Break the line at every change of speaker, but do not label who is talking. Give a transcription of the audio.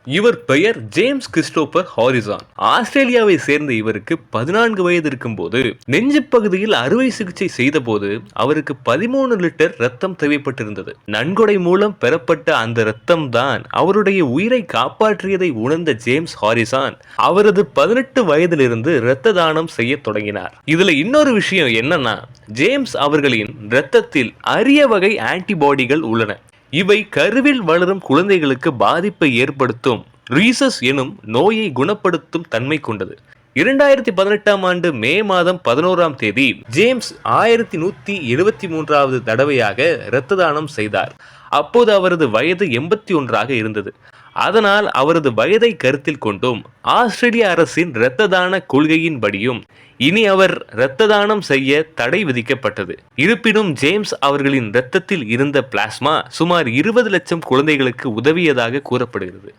இவர் பெயர் James Christopher horizon. ஆஸ்திரேலியாவை சேர்ந்த இவருக்கு 14 வயது இருக்கும்போது நெஞ்சு பகுதியில் அறுவை சிகிச்சை செய்த போது அவருக்கு 13 லிட்டர் ரத்தம் தேவைப்பட்டிருந்தது. நன்கொடை மூலம் பெறப்பட்ட அந்த ரத்தம் தான் அவருடைய உயிரை காப்பாற்றியதை உணர்ந்த ஜேம்ஸ் ஹாரிசான் அவரது 18 வயதிலிருந்து இரத்த தானம் செய்ய தொடங்கினார். இதுல இன்னொரு விஷயம் என்னன்னா, ஜேம்ஸ் அவர்களின் இரத்தத்தில் அரிய வகை ஆன்டிபாடிகள் உள்ளன. இவை கருவில் வளரும் குழந்தைகளுக்கு பாதிப்பை ஏற்படுத்தும் ரீசஸ் எனும் நோயை குணப்படுத்தும் தன்மை கொண்டது. 2018ஆம் ஆண்டு மே மாதம் 11ஆம் தேதி ஜேம்ஸ் 1173வது தடவையாக இரத்த தானம் செய்தார். அப்போது அவரது வயது 81ஆக இருந்தது. அதனால் அவரது வயதை கருத்தில் கொண்டும் ஆஸ்திரேலிய அரசின் இரத்த தான கொள்கையின்படியும் இனி அவர் இரத்த தானம் செய்ய தடை விதிக்கப்பட்டது. இருப்பினும் ஜேம்ஸ் அவர்களின் இரத்தத்தில் இருந்த பிளாஸ்மா சுமார் 20 லட்சம் குழந்தைகளுக்கு உதவியதாக கூறப்படுகிறது.